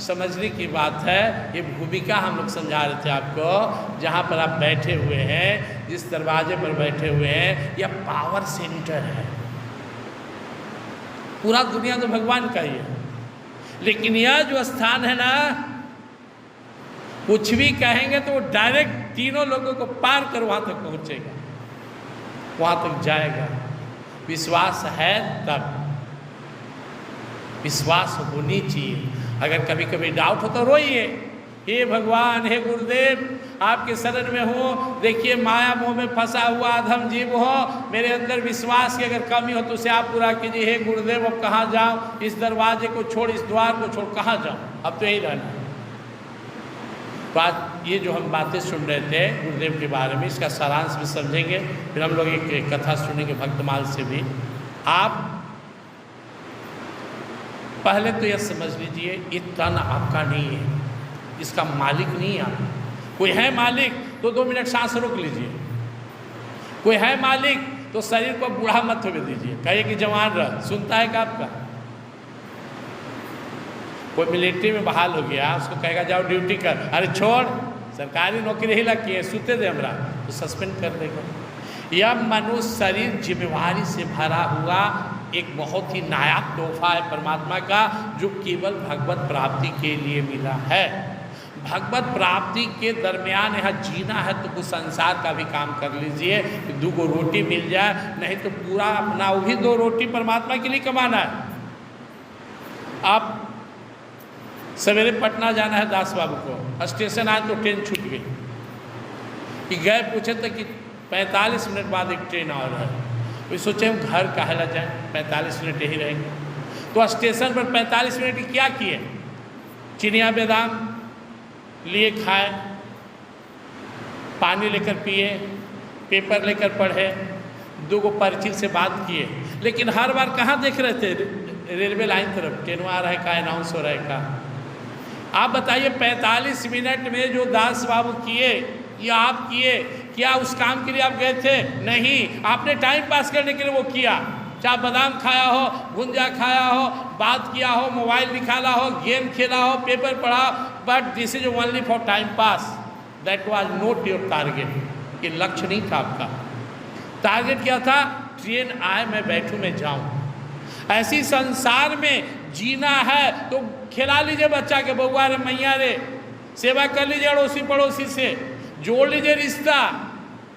समझने की बात है। ये भूमिका हम लोग समझा रहे थे आपको। जहाँ पर आप बैठे हुए हैं, जिस दरवाजे पर बैठे हुए हैं, यह पावर सेंटर है। पूरा दुनिया तो भगवान का ही है, लेकिन यह जो स्थान है ना, कुछ भी कहेंगे तो वो डायरेक्ट तीनों लोगों को पार कर वहाँ तक पहुँचेगा, वहाँ तक जाएगा। विश्वास है तब, विश्वास होनी चाहिए। अगर कभी कभी डाउट हो तो रोइए, हे भगवान, हे गुरुदेव, आपके शरण में हो, देखिए माया मोह में फंसा हुआ अधम जीव हो, मेरे अंदर विश्वास की अगर कमी हो तो उसे आप पूरा कीजिए। हे गुरुदेव, अब कहाँ जाऊँ, इस दरवाजे को छोड़, इस द्वार को छोड़ कहाँ जाऊँ, अब तो यही रहना। बात ये जो हम बातें सुन रहे थे गुरुदेव के बारे में, इसका सारांश भी समझेंगे, फिर हम लोग एक कथा सुनेंगे भक्तमाल से भी। आप पहले तो यह समझ लीजिए, ये तन आपका नहीं है, इसका मालिक नहीं है आप। कोई है मालिक तो 2 मिनट सांस रोक लीजिए। कोई है मालिक तो शरीर को बूढ़ा मत होने दीजिए, कहिए कि जवान रह। सुनता है क्या आपका? कोई मिलिट्री में बहाल हो गया, उसको कहेगा जाओ ड्यूटी कर, अरे छोड़, सरकारी नौकरी ही लगी है, सूते दे हमरा, तो सस्पेंड कर देगा। यह मनुष्य शरीर जिम्मेवारी से भरा हुआ एक बहुत ही नायाब तोहफा है परमात्मा का, जो केवल भगवत प्राप्ति के लिए मिला है। भगवत प्राप्ति के दरमियान यहाँ जीना है तो कुछ संसार का भी काम कर लीजिए, 2 रोटी मिल जाए, नहीं तो पूरा अपना वो भी 2 रोटी परमात्मा के लिए कमाना है। आप सवेरे पटना जाना है दास बाबू को, स्टेशन आए तो ट्रेन छूट गई, कि गए पूछे तो कि 45 मिनट बाद एक ट्रेन और है। तो सोचे हम घर काहे ला जाए, 45 मिनट यही रहेंगे। तो स्टेशन पर 45 मिनट की क्या किए, चिनिया बादाम लिए खाए, पानी लेकर पिए, पेपर लेकर पढ़े, 2 पर्ची से बात किए। लेकिन हर बार कहाँ देख रहे थे, रेलवे लाइन तरफ, ट्रेन आ रहा है का, अनाउंस हो रहा है का। आप बताइए 45 मिनट में जो दास बाबू किए या आप किए, क्या उस काम के लिए आप गए थे? नहीं, आपने टाइम पास करने के लिए वो किया। चाहे बादाम खाया हो, गुंजा खाया हो, बात किया हो, मोबाइल निकाला हो, गेम खेला हो, पेपर पढ़ा, but this is only for time pass. That was not your target. ये लक्ष्य नहीं था आपका। टारगेट क्या था? ट्रेन आए मैं बैठूं, मैं जाऊं। ऐसी संसार में जीना है तो खिला लीजिए बच्चा के, बउआ रे मैया रे, सेवा कर लीजिए अड़ोसी पड़ोसी से, जोड़ लीजिए रिश्ता।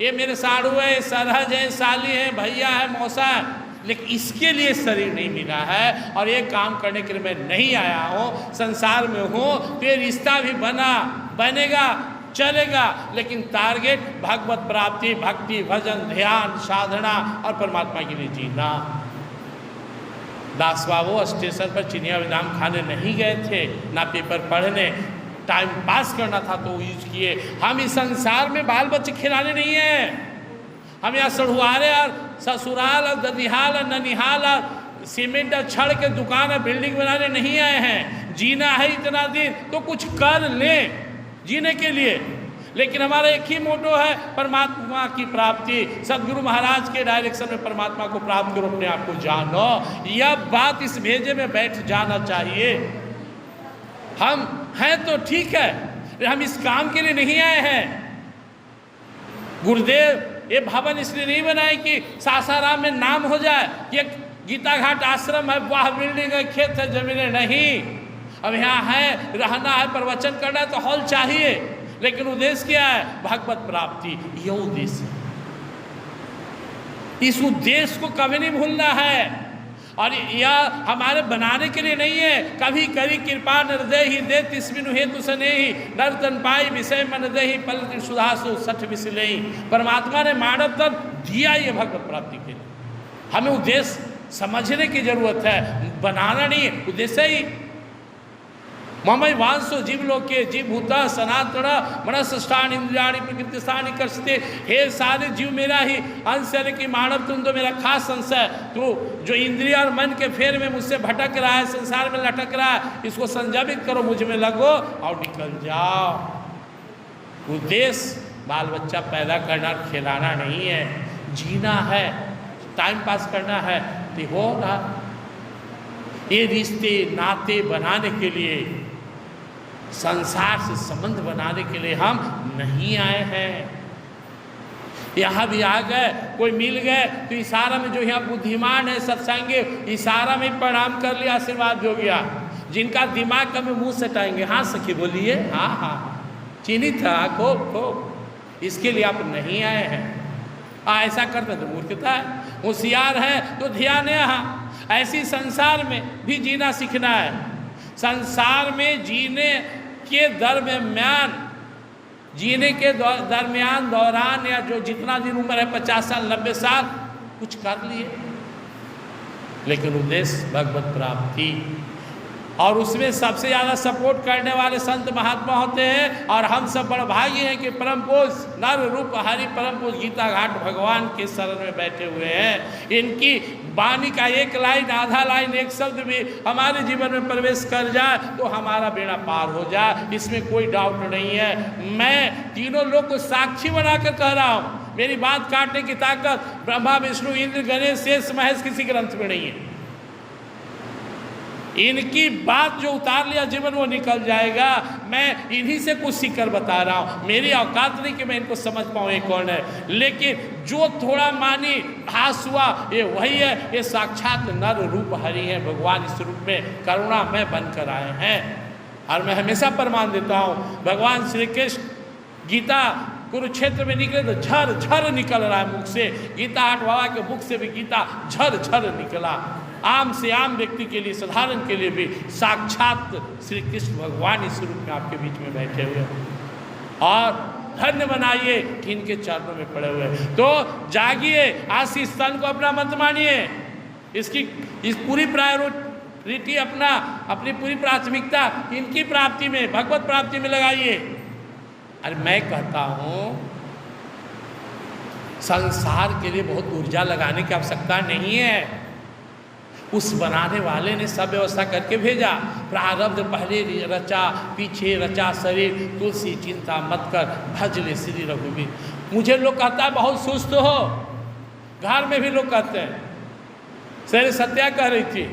ये मेरे साड़ू है, सरहज है, साली है, भैया है, मौसा है, लेकिन इसके लिए शरीर नहीं मिला है और ये काम करने के लिए मैं नहीं आया हूँ। संसार में हूँ तो ये रिश्ता भी बनेगा, चलेगा, लेकिन टारगेट भगवत प्राप्ति, भक्ति, भजन, ध्यान, साधना और परमात्मा के लिए जीना। दास बाबू स्टेशन पर चिनिया बादाम खाने नहीं गए थे, ना पेपर पढ़ने, टाइम पास करना था तो यूज किए। हम इस संसार में बाल बच्चे खिलाने नहीं हैं। हम यहाँ सढ़ुआरे और ससुराल और ददिहाल और ननिहाल और सीमेंट और छड़ के दुकान और बिल्डिंग बनाने नहीं आए हैं। जीना है इतना दिन तो कुछ कर लें जीने के लिए, लेकिन हमारा एक ही मोटो है परमात्मा की प्राप्ति। सदगुरु महाराज के डायरेक्शन में परमात्मा को प्राप्त करो, अपने आप को जानो। यह बात इस भेजे में बैठ जाना चाहिए। हम हैं तो ठीक है, हम इस काम के लिए नहीं आए हैं। गुरुदेव ये भवन इसलिए नहीं बनाए कि सासाराम में नाम हो जाए, ये गीता घाट आश्रम है, वाह बिल्डिंग है, खेत है, जमीनें नहीं। अब यहाँ है, रहना है, प्रवचन करना है तो हॉल चाहिए, लेकिन उद्देश्य क्या है? भगवत प्राप्ति, यह उद्देश्य है। इस उद्देश्य को कभी नहीं भूलना है। और यह हमारे बनाने के लिए नहीं है। कभी करी कृपा निर्दय ही दे तिस्मिनु हेतु सने ही नर तन पाई विषय मन दे ही पल सुधासु सठ विसले ही। परमात्मा ने मानव तन दिया ये भगवत प्राप्ति के लिए। हमें उद्देश्य समझने की जरूरत है, बनाना नहीं है, उद्देश्य ही ममई वांसो जीव लोके जीव भूता सनातन मनस्ष्ठान इंद्रियाणी प्रकृति स्थानी करते। हे सारे जीव मेरा ही अंश है, कि मानव तुम तो मेरा खास अंश है। तो जो इंद्रिया और मन के फेर में मुझसे भटक रहा है, संसार में लटक रहा है, इसको संयमित करो, मुझ में लगो और निकल जाओ। उद्देश्य बाल बच्चा पैदा करना, खिलाना नहीं है, जीना है, टाइम पास करना है तो हो रहा। ये रिश्ते नाते बनाने के लिए, संसार से संबंध बनाने के लिए हम नहीं आए हैं। यहाँ भी आ गए, कोई मिल गए तो इशारा में, जो यहाँ बुद्धिमान है सत्संगी, इशारा में प्रणाम कर लिया, आशीर्वाद हो गया। जिनका दिमाग कभी मुंह सटाएंगे, हाँ सखी बोलिए, हाँ हाँ चीनी था खूब, इसके लिए आप नहीं आए हैं। ऐसा करते तो मूर्खता है। होशियार है तो ध्यान है यहाँ। ऐसी संसार में भी जीना सीखना है। संसार में जीने के दरम्यान, जीने के दरमियान दौरान, या जो जितना दिन उम्र है 50 साल 90 साल, कुछ कर लिए, लेकिन उद्देश्य भगवत प्राप्ति। और उसमें सबसे ज़्यादा सपोर्ट करने वाले संत महात्मा होते हैं। और हम सब बड़ भागी हैं कि परम पुरुष नर रूप हरि परम पुरुष गीता घाट भगवान के शरण में बैठे हुए हैं। इनकी वाणी का एक लाइन, आधा लाइन, एक शब्द भी हमारे जीवन में प्रवेश कर जाए तो हमारा बेड़ा पार हो जाए, इसमें कोई डाउट नहीं है। मैं तीनों लोग को साक्षी बनाकर कह रहा हूँ, मेरी बात काटने की ताकत ब्रह्मा विष्णु इंद्र गणेश शेष महेश किसी ग्रंथ में नहीं है। इनकी बात जो उतार लिया जीवन वो निकल जाएगा। मैं इन्हीं से कुछ सीखकर बता रहा हूँ। मेरी औकात नहीं कि मैं इनको समझ पाऊँ ये कौन है, लेकिन जो थोड़ा मानी भास हुआ ये वही है। ये साक्षात नर रूप हरि है, भगवान इस रूप में करुणा में बनकर आए हैं। और मैं हमेशा प्रमाण देता हूँ, भगवान श्री कृष्ण गीता कुरुक्षेत्र में निकले तो झर झर निकल रहा है मुख से। गीता आठ बाबा के मुख से भी गीता झर झर निकला। आम से आम व्यक्ति के लिए, साधारण के लिए भी साक्षात श्री कृष्ण भगवान इस रूप में आपके बीच में बैठे हुए हैं। और धन्य बनाइए कि इनके चरणों में पड़े हुए हैं। तो जागिए, आशीष स्तन को अपना मत मानिए। इस पूरी प्रायोरिटी अपनी पूरी प्राथमिकता इनकी प्राप्ति में, भगवत प्राप्ति में लगाइए। अरे मैं कहता हूँ संसार के लिए बहुत ऊर्जा लगाने की आवश्यकता नहीं है। उस बनाने वाले ने सब व्यवस्था करके भेजा। प्रारब्ध पहले रचा, पीछे रचा शरीर, तुलसी चिंता मत कर, भज ले श्री रघुवीर। मुझे लोग कहता है बहुत सुस्त हो, घर में भी लोग कहते हैं। शरीर सत्या कह रही थी,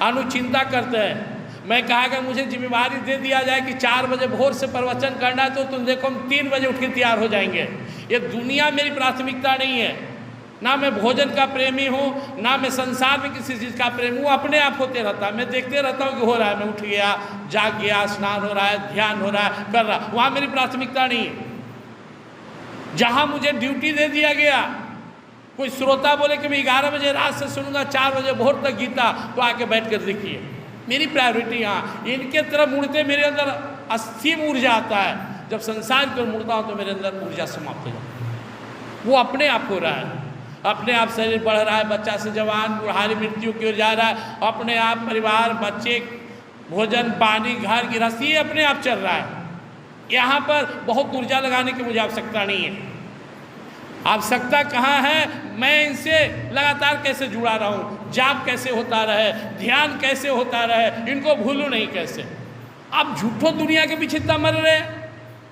अनुचिंता करते हैं। मैं कहा कि मुझे जिम्मेवारी दे दिया जाए कि 4 बजे भोर से प्रवचन करना है, तो तुम देखो हम 3 बजे उठ के तैयार हो जाएंगे। ये दुनिया मेरी प्राथमिकता नहीं है, ना मैं भोजन का प्रेमी हूँ, ना मैं संसार में किसी चीज़ का प्रेमी हूँ। अपने आप होते रहता है, मैं देखते रहता हूँ कि हो रहा है, मैं उठ गया, जाग गया, स्नान हो रहा है, ध्यान हो रहा है, कर रहा, वहाँ मेरी प्राथमिकता नहीं है। जहाँ मुझे ड्यूटी दे दिया गया, कोई श्रोता बोले कि मैं 11 बजे रात से सुनूंगा, 4 बजे भोर तक गीता, तो आके बैठ कर देखिए, मेरी प्रायोरिटी यहाँ। इनके तरफ मुड़ते मेरे अंदर असीम ऊर्जा आता है, जब संसार की ओर मुड़ता हूँ तो मेरे अंदर ऊर्जा समाप्त हो जाती है। वो अपने आप हो रहा है, अपने आप शरीर बढ़ रहा है, बच्चा से जवान, बुढ़ारी मृत्यु की ओर जा रहा है, अपने आप परिवार, बच्चे, भोजन, पानी, घर, गृहस्थी, ये अपने आप चल रहा है। यहाँ पर बहुत ऊर्जा लगाने की मुझे आवश्यकता नहीं है। आवश्यकता कहाँ है, मैं इनसे लगातार कैसे जुड़ा रहूँ, जाप कैसे होता रहे, ध्यान कैसे होता रहे, इनको भूलूँ नहीं कैसे। आप झूठो दुनिया के पीछे इतना मर रहे,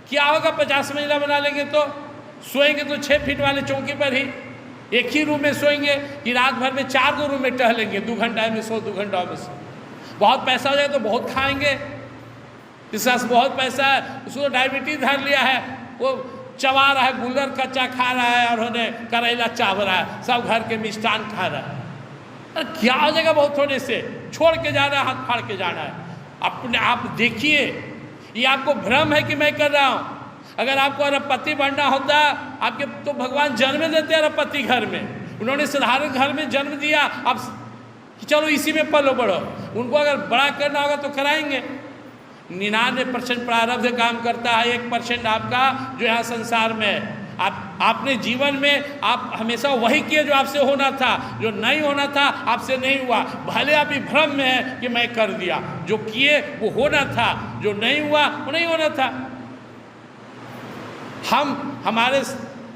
क्या होगा 50 मंजिला बना लेंगे तो सोएंगे तो 6 फीट वाले चौकी पर ही, एक ही रूम में सोएंगे कि रात भर में 4 रूम में टहलेंगे, 2 घंटा में सो 2 घंटा में सो। बहुत पैसा हो जाए तो बहुत खाएंगे, जिसके पास बहुत पैसा है उसको डायबिटीज धर लिया है, वो चबा रहा है, गुल्लर कच्चा खा रहा है और उन्हें करेला चाव रहा है, सब घर के मिष्ठान खा रहा है। अरे क्या हो जाएगा बहुत थोड़े से, छोड़ के जाना है, हाथ फाड़ के जाना है। अपने आप देखिए, ये आपको भ्रम है कि मैं कर रहा हूँ। अगर आपको अरबपति बनना होता, आपके तो भगवान जन्म देते अरबपति घर में, उन्होंने साधारण घर में जन्म दिया, अब चलो इसी में पलो बढ़ो। उनको अगर बड़ा करना होगा तो कराएंगे। 99% प्रारब्ध काम करता है, 1% आपका जो यहाँ संसार में है। आपने जीवन में आप हमेशा वही किए जो आपसे होना था, जो नहीं होना था आपसे नहीं हुआ। भले आप भ्रम में है कि मैं कर दिया, जो किए वो होना था, जो नहीं हुआ वो नहीं होना था। हमारे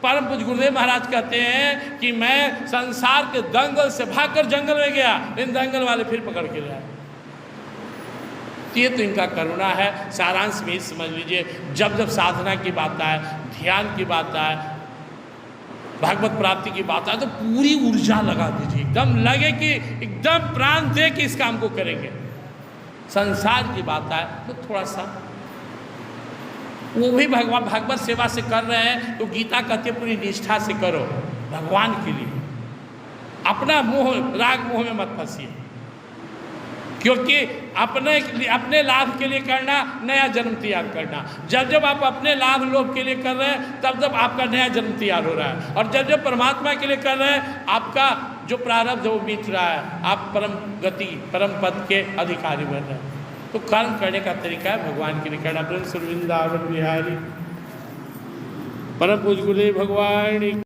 परम पूज्य गुरुदेव महाराज कहते हैं कि मैं संसार के दंगल से भागकर जंगल में गया, इन दंगल वाले फिर पकड़ के ले आए। ये तो इनका करुणा है। सारांश में समझ लीजिए, जब जब साधना की बात आए, ध्यान की बात आए, भागवत प्राप्ति की बात आए, तो पूरी ऊर्जा लगा दीजिए, एकदम लगे कि एकदम प्राण दे के इस काम को करेंगे। संसार की बात आए तो थोड़ा सा, वो भी भगवान भागवत सेवा से कर रहे हैं तो गीता कहते पूरी निष्ठा से करो, भगवान के लिए। अपना मोह, राग मोह में मत फंसिए, क्योंकि अपने लाभ के लिए करना, नया जन्म तैयार करना। जब जब आप अपने लाभ लोभ के लिए कर रहे हैं, तब जब आपका नया जन्म तैयार हो रहा है, और जब जब परमात्मा के लिए कर रहे हैं, आपका जो प्रारब्ध है वो बीत रहा है, आप परम गति, परम पद के अधिकारी बन रहे हैं। तो कर्म करने का तरीका है भगवान के लिए करना। वृंदावन बिहारी परम पूज्य गुरुदेव भगवान।